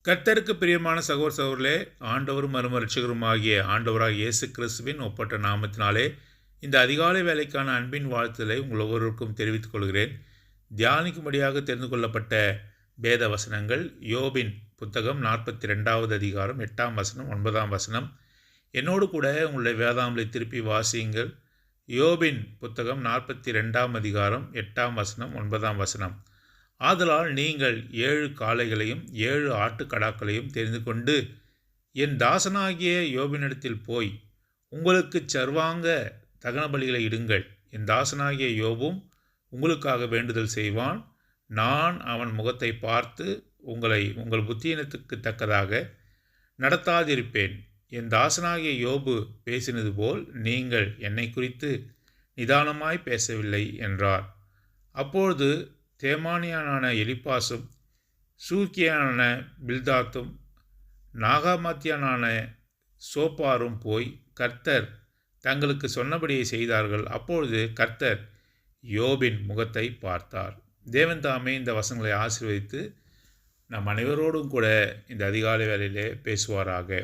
கர்த்தருக்கு பிரியமான சகோதர சகோதரர்களே, ஆண்டவரும் மறுமரட்சகரும் ஆகிய ஆண்டவராகிய இயேசு கிறிஸ்துவின் ஒப்பற்ற நாமத்தினாலே இந்த அதிகாலை வேலைக்கான அன்பின் வாழ்த்துதலை உங்கள் ஒவ்வொருவருக்கும் தெரிவித்துக் கொள்கிறேன். தியானிக்கும்படியாக தெரிந்து கொள்ளப்பட்ட வேத வசனங்கள் யோபின் புத்தகம் 42வது அதிகாரம் 8ஆம் வசனம் 9ஆம் வசனம். என்னோடு கூட உங்களுடைய வேதாமலை திருப்பி வாசியுங்கள். யோபின் புத்தகம் 42ஆம் அதிகாரம் 8ஆம் வசனம் 9ஆம் வசனம். ஆதலால் நீங்கள் 7 காளைகளையும் 7 ஆட்டுக்கடாக்களையும் தெரிந்து கொண்டு என் தாசனாகிய யோபினிடத்தில் போய் உங்களுக்கு சர்வாங்க தகன பலிகளை இடுங்கள். என் தாசனாகிய யோபும் உங்களுக்காக வேண்டுதல் செய்வான். நான் அவன் முகத்தை பார்த்து உங்களை உங்கள் புத்தியினத்துக்கு தக்கதாக நடத்தாதிருப்பேன். என் தாசனாகிய யோபு பேசினது போல் நீங்கள் என்னை குறித்து நிதானமாய் பேசவில்லை என்றார். அப்பொழுது தேமானியனான எலிப்பாசும் சூக்கியனான பில்தாத்தும் நாகாமாத்தியனான சோப்பாரும் போய் கர்த்தர் தங்களுக்கு சொன்னபடியை செய்தார்கள். அப்பொழுது கர்த்தர் யோபின் முகத்தை பார்த்தார். தேவன் தாமே இந்த வசனங்களை ஆசீர்வதித்து நம் அனைவரோடும் கூட இந்த அதிகாலை வேளையிலே பேசுவாராக.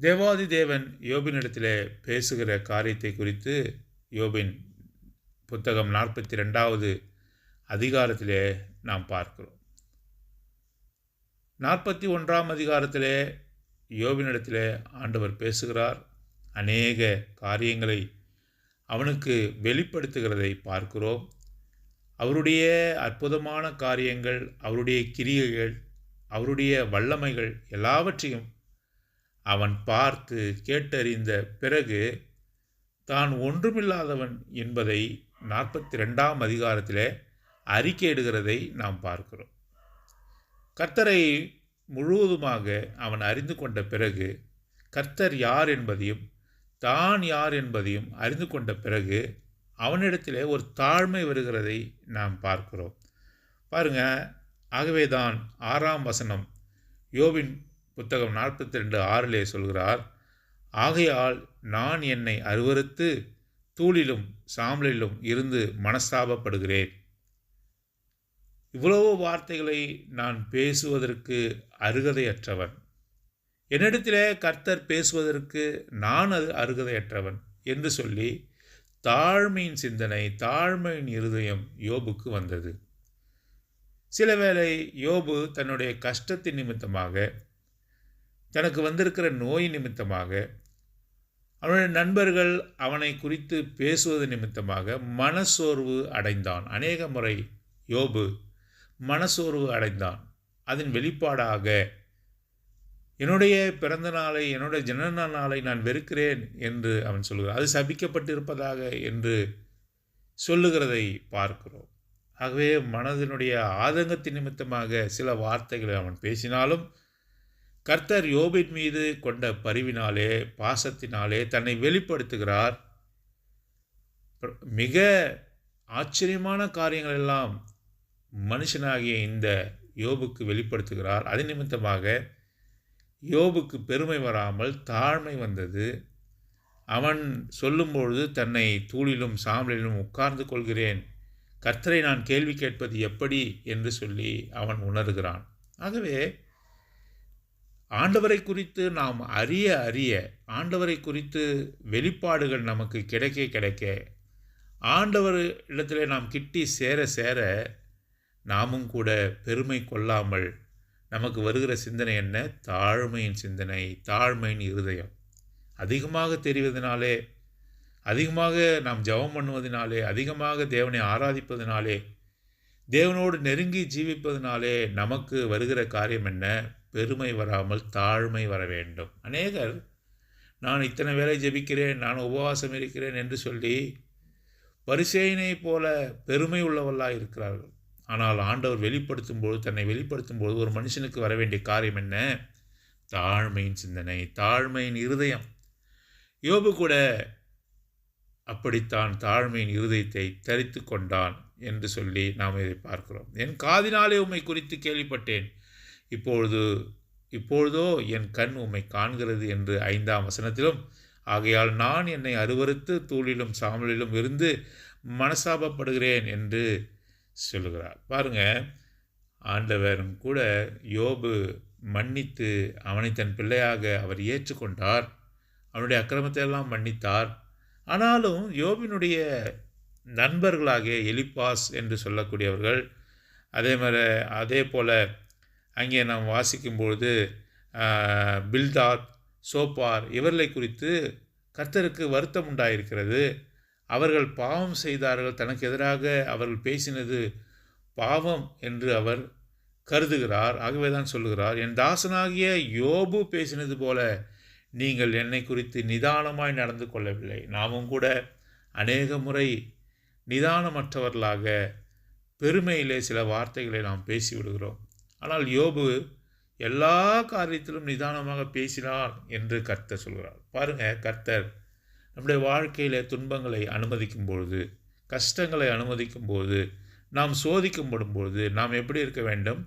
தேவாதி தேவன் யோபினிடத்திலே பேசுகிற காரியத்தை குறித்து யோபின் புத்தகம் 42வது அதிகாரத்திலே நாம் பார்க்கிறோம். 41ஆம் அதிகாரத்திலே யோபினிடத்திலே ஆண்டவர் பேசுகிறார். அநேக காரியங்களை அவனுக்கு வெளிப்படுத்துகிறதை பார்க்கிறோம். அவருடைய அற்புதமான காரியங்கள், அவருடைய கிரியைகள், அவருடைய வல்லமைகள் எல்லாவற்றையும் அவன் பார்த்து கேட்டறிந்த பிறகு தான் ஒன்றுமில்லாதவன் என்பதை 42ஆம் அதிகாரத்திலே அறிக்கையிடுகிறதை நாம் பார்க்கிறோம். கர்த்தரை முழுவதுமாக அவன் அறிந்து கொண்ட பிறகு, கர்த்தர் யார் என்பதையும் தான் யார் என்பதையும் அறிந்து கொண்ட பிறகு அவனிடத்திலே ஒரு தாழ்மை வருகிறதை நாம் பார்க்கிறோம். பாருங்க, ஆகவே தான் 6ஆம் வசனம் யோபின் புத்தகம் 42:6 சொல்கிறார், ஆகையால் நான் என்னை அருவருத்து தூளிலும் சாம்பலிலும் இருந்து மனஸ்தாபப்படுகிறேன். இவ்வளவு வார்த்தைகளை நான் பேசுவதற்கு அருகதையற்றவன். என்னிடத்திலே கர்த்தர் பேசுவதற்கு நான் அருகதையற்றவன் என்று சொல்லி தாழ்மையின் சிந்தனை, தாழ்மையின் இருதயம் யோபுக்கு வந்தது. சில வேளை யோபு தன்னுடைய கஷ்டத்தின் நிமித்தமாக, தனக்கு வந்திருக்கிற நோய் நிமித்தமாக, அவனுடைய நண்பர்கள் அவனை குறித்து பேசுவது நிமித்தமாக மனசோர்வு அடைந்தான். அநேக முறை யோபு மனசோர்வு அடைந்தான். அதன் வெளிப்பாடாக என்னுடைய பிறந்த நாளை, என்னுடைய ஜனன நாளை நான் வெறுக்கிறேன் என்று அவன் சொல்கிறான். அது சபிக்கப்பட்டிருப்பதாக என்று சொல்லுகிறதை பார்க்கிறோம். ஆகவே மனதினுடைய ஆதங்கத்தின் நிமித்தமாக சில வார்த்தைகளை அவன் பேசினாலும் கர்த்தர் யோபின் மீது கொண்ட பரிவினாலே, பாசத்தினாலே தன்னை வெளிப்படுத்துகிறார். மிக ஆச்சரியமான காரியங்கள் எல்லாம் மனுஷனாகிய இந்த யோபுக்கு வெளிப்படுத்துகிறார். அது நிமித்தமாக யோபுக்கு பெருமை வராமல் தாழ்மை வந்தது. அவன் சொல்லும்பொழுது தன்னை தூளிலும் சாம்பலிலும் உட்கார்ந்து கொள்கிறேன், கர்த்தரை நான் கேள்வி கேட்பது எப்படி என்று சொல்லி அவன் உணர்கிறான். ஆகவே ஆண்டவரை குறித்து நாம் அறிய ஆண்டவரை குறித்து வெளிப்பாடுகள் நமக்கு கிடைக்க ஆண்டவர் இடத்துல நாம் கிட்டி சேர நாமும் கூட பெருமை கொள்ளாமல் நமக்கு வருகிற சிந்தனை என்ன? தாழ்மையின் சிந்தனை, தாழ்மையின் இருதயம். அதிகமாக தெரிவதனாலே, அதிகமாக நாம் ஜெபம் பண்ணுவதனாலே, அதிகமாக தேவனை ஆராதிப்பதனாலே, தேவனோடு நெருங்கி ஜீவிப்பதனாலே நமக்கு வருகிற காரியம் என்ன? பெருமை வராமல் தாழ்மை வர வேண்டும். அநேகர் நான் இத்தனை வேளை ஜெபிக்கிறேன், நான் உபவாசம் இருக்கிறேன் என்று சொல்லி பரிசேயனை போல பெருமை உள்ளவர்களாக இருக்கிறார்கள். ஆனால் ஆண்டவர் வெளிப்படுத்தும்போது, தன்னை வெளிப்படுத்தும்போது ஒரு மனுஷனுக்கு வர வேண்டிய காரியம் என்ன? தாழ்மையின் சிந்தனை, தாழ்மையின் இருதயம். யோபு கூட அப்படித்தான் தாழ்மையின் இருதயத்தை தரித்து கொண்டான் என்று சொல்லி நாம் இதை பார்க்கிறோம். என் காதினாலே உம்மை குறித்து கேள்விப்பட்டேன், இப்பொழுதோ என் கண் உம்மை காண்கிறது என்று 5ஆம் வசனத்திலும், ஆகையால் நான் என்னை அருவருத்து தூளிலும் சாம்பலிலும் இருந்து மனஸ்தாபப்படுகிறேன் என்று சொல்லுகிறார். பாருங்க, ஆண்டவரும் கூட யோபு மன்னித்து அவனை தன் பிள்ளையாக அவர் ஏற்றுக்கொண்டார். அவனுடைய அக்கிரமத்தை எல்லாம் மன்னித்தார். ஆனாலும் யோபினுடைய நண்பர்களாகிய எலிப்பாஸ் என்று சொல்லக்கூடியவர்கள், அதே போல் அங்கே நாம் வாசிக்கும்பொழுது பில்தாத், சோப்பார் இவர்களை குறித்து கர்த்தருக்கு வருத்தம் உண்டாயிருக்கிறது. அவர்கள் பாவம் செய்தார்கள், தனக்கு எதிராக அவர்கள் பேசினது பாவம் என்று அவர் கருதுகிறார். ஆகவே தான் சொல்லுகிறார், என் தாசனாகிய யோபு பேசினது போல நீங்கள் என்னை குறித்து நிதானமாய் நடந்து கொள்ளவில்லை. நாமும் கூட அநேக முறை நிதானமற்றவர்களாக பெருமையிலே சில வார்த்தைகளை நாம் பேசிவிடுகிறோம். ஆனால் யோபு எல்லா காரியத்திலும் நிதானமாக பேசினார் என்று கர்த்தர் சொல்கிறார். பாருங்கள், கர்த்தர் நம்முடைய வாழ்க்கையில் துன்பங்களை அனுமதிக்கும் பொழுது, கஷ்டங்களை அனுமதிக்கும் போது, நாம் சோதிக்கப்படும் பொழுது நாம் எப்படி இருக்க வேண்டும்?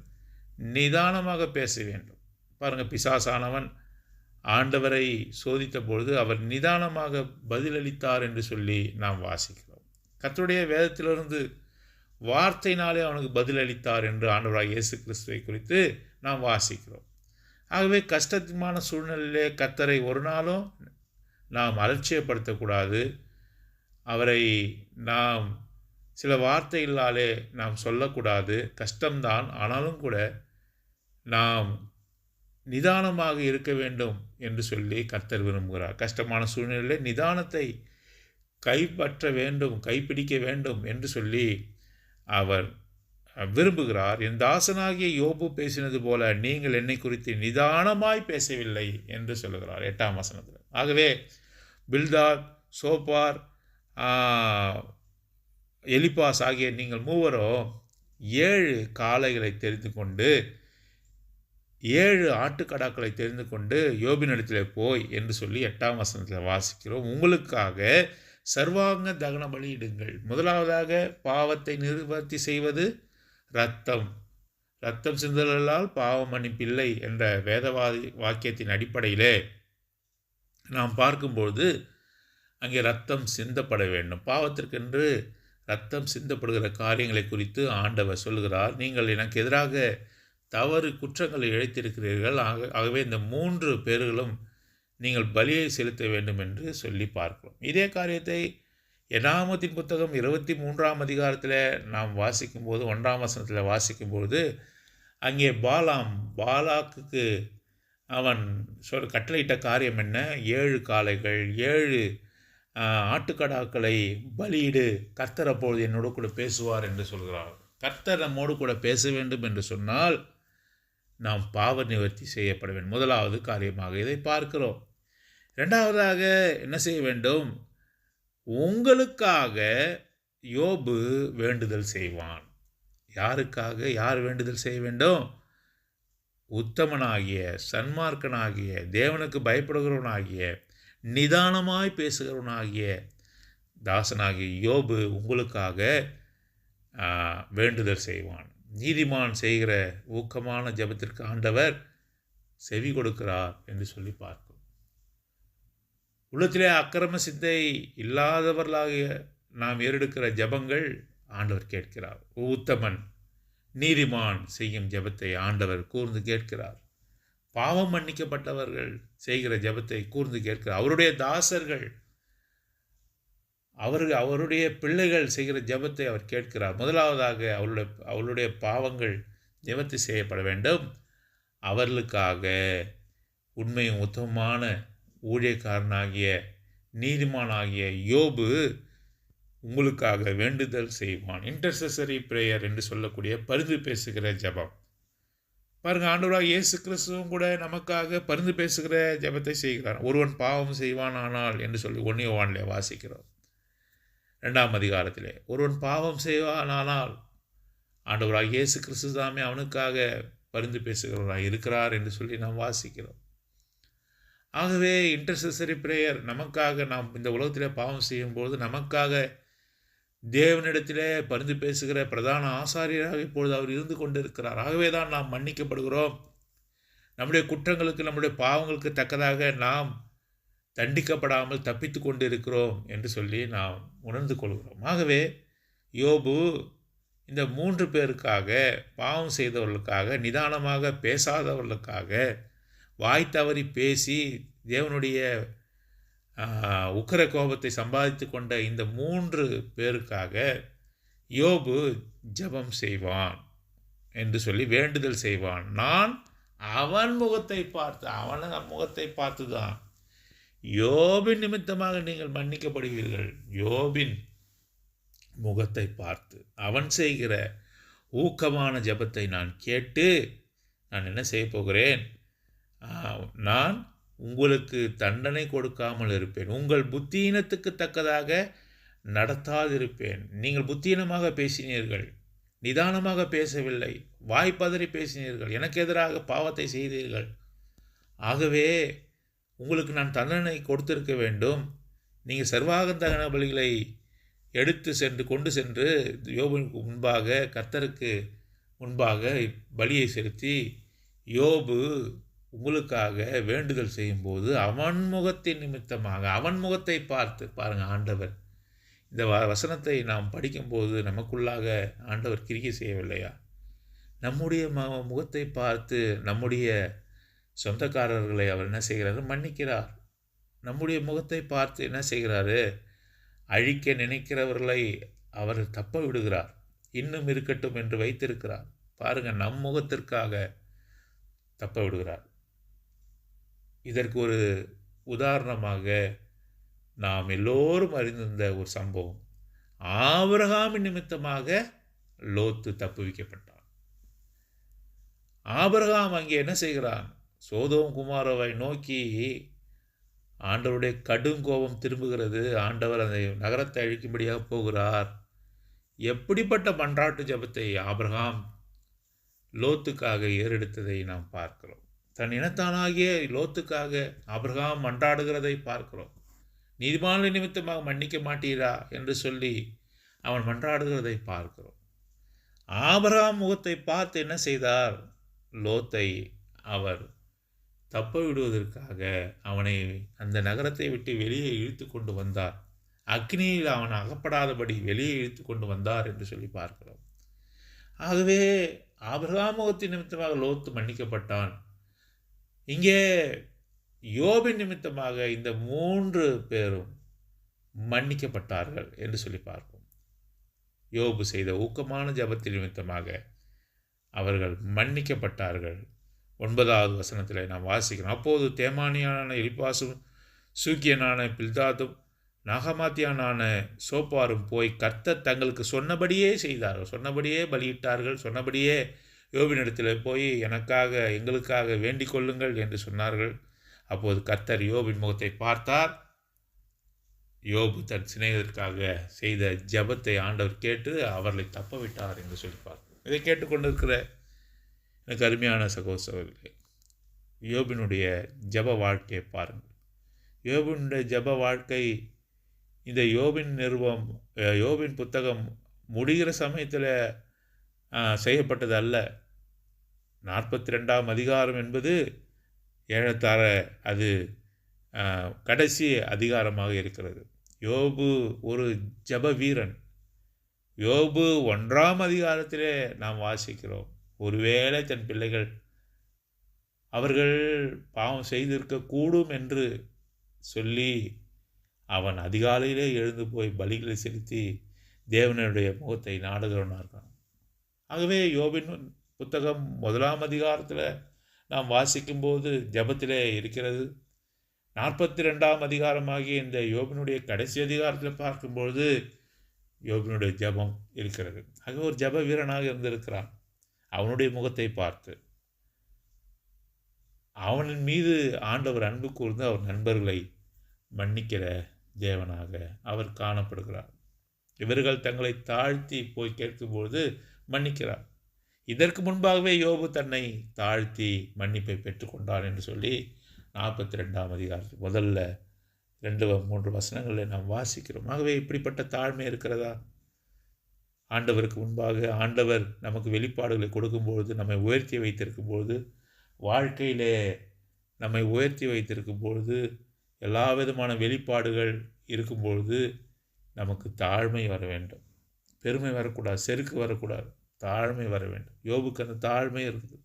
நிதானமாக பேச வேண்டும். பாருங்கள், பிசாசானவன் ஆண்டவரை சோதித்த பொழுது அவர் நிதானமாக பதிலளித்தார் என்று சொல்லி நாம் வாசிக்கிறோம். கர்த்தருடைய வேதத்திலிருந்து வார்த்தையினாலே அவனுக்கு பதிலளித்தார் என்று ஆண்டவராக இயேசு கிறிஸ்துவை குறித்து நாம் வாசிக்கிறோம். ஆகவே கஷ்டமான சூழ்நிலையிலே கர்த்தரை ஒரு நாளும் நாம் அலட்சியப்படுத்தக்கூடாது. அவரை நாம் சில வார்த்தைகளாலே நாம் சொல்லக்கூடாது. கஷ்டம்தான், ஆனாலும் கூட நாம் நிதானமாக இருக்க வேண்டும் என்று சொல்லி கர்த்தர் விரும்புகிறார். கஷ்டமான சூழ்நிலையிலே நிதானத்தை கைப்பற்ற வேண்டும், கைப்பிடிக்க வேண்டும் என்று சொல்லி அவர் விரும்புகிறார். என் தாசனாகிய யோபு பேசினது போல நீங்கள் என்னை குறித்து நிதானமாய் பேசவில்லை என்று சொல்லுகிறார் 8ஆம் வசனத்தில். ஆகவே பில்தாத், சோப்பார், எலிப்பாஸ் ஆகிய நீங்கள் மூவரும் 7 காளைகளை தெரிந்து கொண்டு 7 ஆட்டுக்கடாக்களை தெரிந்து கொண்டு யோபினிடத்தில் போய் என்று சொல்லி 8ஆம் வசனத்தில் வாசிக்கிறோம். உங்களுக்காக சர்வாங்க தகன பலியிடுங்கள். முதலாவதாக பாவத்தை நிவர்த்தி செய்வது இரத்தம் சிந்தலால் பாவம் மன்னிப்பில்லை என்ற வாக்கியத்தின் அடிப்படையிலே நாம் பார்க்கும்பொழுது அங்கே இரத்தம் சிந்தப்பட வேண்டும். பாவத்திற்கென்று இரத்தம் சிந்தப்படுகிற காரியங்களை குறித்து ஆண்டவர் சொல்கிறார். நீங்கள் எனக்கு எதிராக தவறு குற்றங்களை இழைத்திருக்கிறீர்கள். ஆகவே இந்த 3 பேர்களும் நீங்கள் பலியை செலுத்த வேண்டும் என்று சொல்லி பார்க்கிறோம். இதே காரியத்தை எனாமத்தின் புத்தகம் 23ஆம் அதிகாரத்தில் நாம் வாசிக்கும்போது 1ஆம் வசனத்தில் வாசிக்கும்போது அங்கே பாலாக்குக்கு அவன் கட்டளையிட்ட காரியம் என்ன? 7 காளைகள் 7 ஆட்டுக்கடாக்களை பலியிடு, கர்த்தர் அப்பொழுது என்னோடு கூட பேசுவார் என்று சொல்கிறார். கர்த்தர் நம்மோடு கூட பேச வேண்டும் என்று சொன்னால் நாம் பாவ நிவர்த்தி செய்யப்பட வேண்டும். முதலாவது காரியமாக இதை பார்க்கிறோம். 2ஆவதாக என்ன செய்ய வேண்டும்? உங்களுக்காக யோபு வேண்டுதல் செய்வான். யாருக்காக? யார் வேண்டுதல் செய்ய வேண்டும்? உத்தமனாகிய, சன்மார்க்கனாகிய, தேவனுக்கு பயப்படுகிறவனாகிய, நிதானமாய் பேசுகிறவனாகிய தாசனாகிய யோபு உங்களுக்காக வேண்டுதல் செய்வான். நீதிமான் செய்கிற ஊக்கமான ஜெபத்திற்கு ஆண்டவர் செவி கொடுக்கிறார் என்று சொல்லி பார்க்கிறோம். உள்ளத்திலே அக்கிரம சிந்தை இல்லாதவர்களாகிய நாம் ஏறெடுக்கிற ஜெபங்கள் ஆண்டவர் கேட்கிறார். உத்தமன் நீதிமான் செய்யும் ஜெபத்தை ஆண்டவர் கூர்ந்து கேட்கிறார். பாவம் மன்னிக்கப்பட்டவர்கள் செய்கிற ஜெபத்தை கூர்ந்து கேட்கிறார். அவருடைய தாசர்கள், அவருடைய பிள்ளைகள் செய்கிற ஜெபத்தை அவர் கேட்கிறார். முதலாவதாக அவருடைய பாவங்கள் நிவர்த்தி செய்யப்பட வேண்டும். அவர்களுக்காக உண்மையும் உத்தமமான ஊழியக்காரனாகிய நீதிமானாகிய யோபு உங்களுக்காக வேண்டுதல் செய்வான். இன்டர்செசரி பிரேயர் என்று சொல்லக்கூடிய பரிந்து பேசுகிற ஜெபம். பாருங்கள், ஆண்டவராக இயேசு கிறிஸ்துவும் கூட நமக்காக பரிந்து பேசுகிற ஜெபத்தை செய்கிறார். ஒருவன் பாவம் செய்வான் ஆனால் என்று சொல்லி 1 யோவானிலே வாசிக்கிறோம். 2ஆம் அதிகாரத்திலே ஒருவன் பாவம் செய்வானானால் ஆண்டவராக இயேசு கிறிஸ்து தாமே அவனுக்காக பரிந்து பேசுகிறவராக இருக்கிறார் என்று சொல்லி நாம் வாசிக்கிறோம். ஆகவே இன்டர்செசரி பிரேயர் நமக்காக, நாம் இந்த உலகத்திலே பாவம் செய்யும்போது நமக்காக தேவனிடத்திலே பரிந்து பேசுகிற பிரதான ஆசாரியராக இப்பொழுது அவர் இருந்து கொண்டிருக்கிறார். ஆகவே தான் நாம் மன்னிக்கப்படுகிறோம். நம்முடைய குற்றங்களுக்கு, நம்முடைய பாவங்களுக்கு தக்கதாக நாம் தண்டிக்கப்படாமல் தப்பித்து கொண்டு இருக்கிறோம் என்று சொல்லி நாம் உணர்ந்து கொள்கிறோம். ஆகவே யோபு இந்த 3 பேருக்காக, பாவம் செய்தவர்களுக்காக, நிதானமாக பேசாதவர்களுக்காக, வாய் தவறி பேசி தேவனுடைய உக்கிர கோபத்தை சம்பாதித்து கொண்ட இந்த 3 பேருக்காக யோபு ஜெபம் செய்வான் என்று சொல்லி வேண்டுதல் செய்வான். நான் அவன் முகத்தை பார்த்து தான். யோபின் நிமித்தமாக நீங்கள் மன்னிக்கப்படுவீர்கள். யோபின் முகத்தை பார்த்து அவன் செய்கிற ஊக்கமான ஜெபத்தை நான் கேட்டு நான் என்ன செய்ய போகிறேன்? நான் உங்களுக்கு தண்டனை கொடுக்காமல் இருப்பேன். உங்கள் புத்தியீனத்துக்கு தக்கதாக நடத்தாதிருப்பேன். நீங்கள் புத்தியீனமாக பேசினீர்கள், நிதானமாக பேசவில்லை, வாய்ப்பதறி பேசினீர்கள், எனக்கு எதிராக பாவத்தை செய்தீர்கள். ஆகவே உங்களுக்கு நான் தண்டனை கொடுத்திருக்க வேண்டும். நீங்கள் சர்வாக தகன பலிகளை கொண்டு சென்று யோபுக்கு முன்பாக, கர்த்தருக்கு முன்பாக பலியை செலுத்தி யோபு உங்களுக்காக வேண்டுதல் செய்யும்போது அவன் முகத்தின் நிமித்தமாக, அவன் முகத்தை பார்த்து பாருங்கள். ஆண்டவர் இந்த வசனத்தை நாம் படிக்கும்போது நமக்குள்ளாக ஆண்டவர் கிரியை செய்யவில்லையா? நம்முடைய முகத்தை பார்த்து நம்முடைய சொந்தக்காரர்களை அவர் என்ன செய்கிறாரு? மன்னிக்கிறார். நம்முடைய முகத்தை பார்த்து என்ன செய்கிறாரு? அழிக்க நினைக்கிறவர்களை அவர் தப்ப விடுகிறார். இன்னும் இருக்கட்டும் என்று வைத்திருக்கிறார். பாருங்கள், நம் முகத்திற்காக தப்ப விடுகிறார். இதற்கு ஒரு உதாரணமாக நாம் எல்லோரும் அறிந்திருந்த ஒரு சம்பவம். ஆபிரகாமின் நிமித்தமாக லோத்து தப்புவிக்கப்பட்டான். ஆபிரகாம் அங்கே என்ன செய்கிறான்? சோதோம் குமாரோவை நோக்கி ஆண்டவருடைய கடும் கோபம் திரும்புகிறது. ஆண்டவர் அந்த நகரத்தை அழிக்கும்படியாக போகிறார். எப்படிப்பட்ட மன்றாட்டு ஜெபத்தை ஆபிரகாம் லோத்துக்காக ஏறெடுத்ததை நாம் பார்க்கிறோம். தன் இனத்தானாகிய லோத்துக்காக ஆபிரகாம் மன்றாடுகிறதை பார்க்கிறோம். நீதிமான்கள் நிமித்தமாக மன்னிக்க மாட்டீரா என்று சொல்லி அவன் மன்றாடுகிறதை பார்க்கிறோம். ஆபிரகாம் முகத்தை பார்த்து என்ன செய்தார்? லோத்தை அவர் தப்ப விடுவதற்காக அவனை அந்த நகரத்தை விட்டு வெளியே இழுத்து கொண்டு வந்தார். அக்னியில் அவன் அகப்படாதபடி வெளியே இழுத்து கொண்டு வந்தார் என்று சொல்லி பார்க்கிறோம். ஆகவே ஆபிரகாம் முகத்தின் நிமித்தமாக லோத்து மன்னிக்கப்பட்டான். இங்கே யோபின் நிமித்தமாக இந்த 3 பேரும் மன்னிக்கப்பட்டார்கள் என்று சொல்லி பார்ப்போம். யோபு செய்த ஊக்கமான ஜெபத்தின் நிமித்தமாக அவர்கள் மன்னிக்கப்பட்டார்கள். 9வது வசனத்தில் நாம் வாசிக்கிறோம். அப்போது தேமானியான எலிப்பாசும் சூக்கியனான பில்தாதும் நாகமாத்தியானான சோப்பாரும் போய் கர்த்தர் தங்களுக்கு சொன்னபடியே செய்தார்கள். சொன்னபடியே பலியிட்டார்கள். சொன்னபடியே யோபினிடத்தில் போய் எங்களுக்காக வேண்டிக் கொள்ளுங்கள் என்று சொன்னார்கள். அப்போது கர்த்தர் யோபின் முகத்தை பார்த்தார். யோபு தன் சிநேகிதற்காக செய்த ஜெபத்தை ஆண்டவர் கேட்டு அவர்களை தப்ப விட்டார் என்று சொல்லி பார்க்கிறோம். இதை கேட்டுக்கொண்டிருக்கிற எனக்கு அருமையான சகோதரர்களே, யோபினுடைய ஜெப வாழ்க்கையை பாருங்கள். யோபினுடைய ஜெப வாழ்க்கை இந்த யோபின் புத்தகம் முடிகிற சமயத்தில் செய்யப்பட்டது அல்ல. 42ஆம் அதிகாரம் என்பது ஏறத்தாழ அது கடைசி அதிகாரமாக இருக்கிறது. யோபு ஒரு ஜெப வீரன். யோபு 1ஆம் அதிகாரத்திலே நாம் வாசிக்கிறோம். ஒருவேளை தன் பிள்ளைகள் அவர்கள் பாவம் செய்திருக்கக்கூடும் என்று சொல்லி அவன் அதிகாலையிலே எழுந்து போய் பலிகளை செலுத்தி தேவனுடைய முகத்தை நாடுகிறவனாக இருக்கான். ஆகவே யோபின் புத்தகம் 1ஆம் அதிகாரத்தில் நாம் வாசிக்கும்போது ஜெபத்திலே இருக்கிறது. 42ஆம் அதிகாரமாகிய இந்த யோபினுடைய கடைசி அதிகாரத்தில் பார்க்கும்பொழுது யோபினுடைய ஜெபம் இருக்கிறது. ஆக ஒரு ஜெப வீரனாக இருந்திருக்கிறான். அவனுடைய முகத்தை பார்த்து அவனின் மீது ஆண்டவர் அன்பு கூர்ந்து அவர் நண்பர்களை மன்னிக்கிற தேவனாக அவர் காணப்படுகிறார். இவர்கள் தங்களை தாழ்த்தி போய் கேட்கும்பொழுது மன்னிக்கிறார். இதற்கு முன்பாகவே யோபு தன்னை தாழ்த்தி மன்னிப்பை பெற்றுக்கொண்டார் என்று சொல்லி 42ஆம் அதிகாரத்தில் முதல்ல 2-3 வசனங்களில் நாம் வாசிக்கிறோம். ஆகவே இப்படிப்பட்ட தாழ்மை இருக்கிறதா? ஆண்டவருக்கு முன்பாக ஆண்டவர் நமக்கு வெளிப்பாடுகளை கொடுக்கும்பொழுது, நம்மை உயர்த்தி வைத்திருக்கும்பொழுது, வாழ்க்கையிலே நம்மை உயர்த்தி வைத்திருக்கும்பொழுது, எல்லா விதமான வெளிப்பாடுகள் இருக்கும்பொழுது நமக்கு தாழ்மை வர வேண்டும். பெருமை வரக்கூடாது, செருக்கு வரக்கூடாது, தாழ்மை வர வேண்டும். யோபுக்கு அந்த தாழ்மை இருக்குது.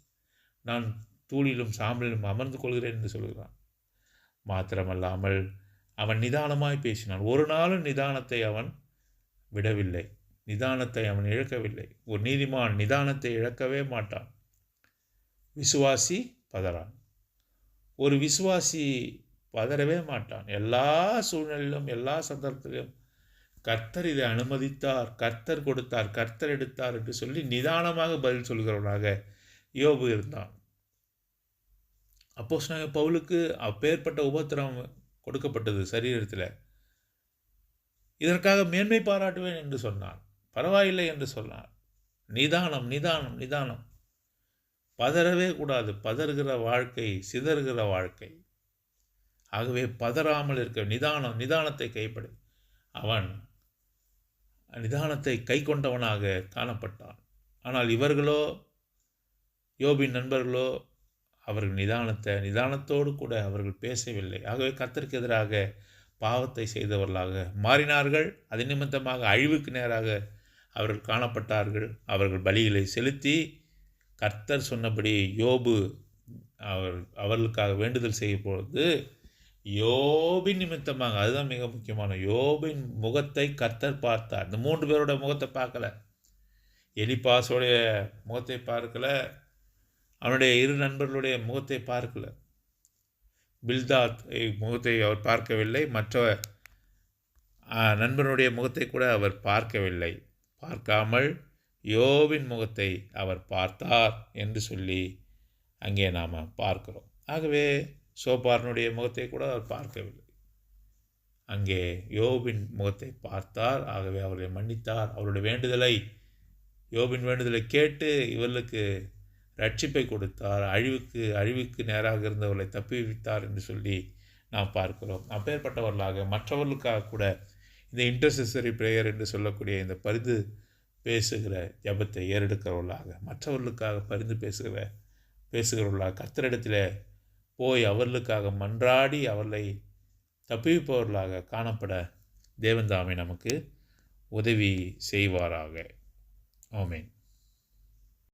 நான் தூளிலும் சாம்பலிலும் அமர்ந்து கொள்கிறேன் என்று சொல்கிறான். மாத்திரமல்லாமல் அவன் நிதானமாய் பேசினான். ஒரு நாளும் நிதானத்தை அவன் விடவில்லை, நிதானத்தை அவன் இழக்கவில்லை. ஒரு நீதிமான் நிதானத்தை இழக்கவே மாட்டான். விசுவாசி பதறான். ஒரு விசுவாசி பதறவே மாட்டான். எல்லா சூழ்நிலையிலும் எல்லா சந்தர்ப்பத்திலும் கர்த்தர் இதை அனுமதித்தார், கர்த்தர் கொடுத்தார், கர்த்தர் எடுத்தார் என்று சொல்லி நிதானமாக பதில் சொல்கிறவனாக யோபு இருந்தான். அப்போஸ்தலனாகிய பவுலுக்கு அப்பேற்பட்ட உபத்திரம் கொடுக்கப்பட்டது சரீரத்தில். இதற்காக மேன்மை பாராட்டுவேன் என்று சொன்னான், பரவாயில்லை என்று சொன்னான். நிதானம் நிதானம் நிதானம், பதறவே கூடாது. பதறுகிற வாழ்க்கை சிதறுகிற வாழ்க்கை. ஆகவே பதறாமல் இருக்க நிதானம், நிதானத்தை கைப்படு. அவன் நிதானத்தை கை கொண்டவனாக காணப்பட்டான். ஆனால் இவர்களோ, யோபின் நண்பர்களோ, அவர்கள் நிதானத்தோடு கூட அவர்கள் பேசவில்லை. ஆகவே கர்த்தருக்கு எதிராக பாவத்தை செய்தவர்களாக மாறினார்கள். அது நிமித்தமாக அழிவுக்கு நேராக அவர்கள் காணப்பட்டார்கள். அவர்கள் பலிகளை செலுத்தி கர்த்தர் சொன்னபடி யோபு அவர்களுக்காக வேண்டுதல் செய்யும் பொழுது யோபின் நிமித்தமாக, அதுதான் மிக முக்கியமான, யோபின் முகத்தை கர்த்தர் பார்த்தார். இந்த 3 பேரோட முகத்தை பார்க்கல. எலிப்பாசோடைய முகத்தை பார்க்கல, அவனுடைய 2 நண்பர்களுடைய முகத்தை பார்க்கல, பில்தாத் முகத்தை அவர் பார்க்கவில்லை, மற்ற நண்பனுடைய முகத்தை கூட அவர் பார்க்கவில்லை. பார்க்காமல் யோபின் முகத்தை அவர் பார்த்தார் என்று சொல்லி அங்கே நாம் பார்க்கிறோம். ஆகவே சோபாரனுடைய முகத்தை கூட அவர் பார்க்கவில்லை, அங்கே யோபின் முகத்தை பார்த்தார். ஆகவே அவர்களை மன்னித்தார். அவருடைய வேண்டுதலை, யோபின் வேண்டுதலை கேட்டு இவர்களுக்கு ரட்சிப்பை கொடுத்தார். அழிவுக்கு நேராக இருந்தவர்களை தப்புவித்தார் என்று சொல்லி நாம் பார்க்கிறோம். அப்பேற்பட்டவர்களாக மற்றவர்களுக்காக கூட இந்த இன்டர்செசரி ப்ரேயர் என்று சொல்லக்கூடிய இந்த பரிந்து பேசுகிற ஜபத்தை ஏறெடுக்கிறவர்களாக, மற்றவர்களுக்காக பரிந்து பேசுகிறவர்களாக கர்த்தரிடத்தில் போய் அவர்களுக்காக மன்றாடி அவர்களை தப்புவிப்பவர்களாக காணப்பட தேவன் தாமே நமக்கு உதவி செய்வாராக. ஆமென்.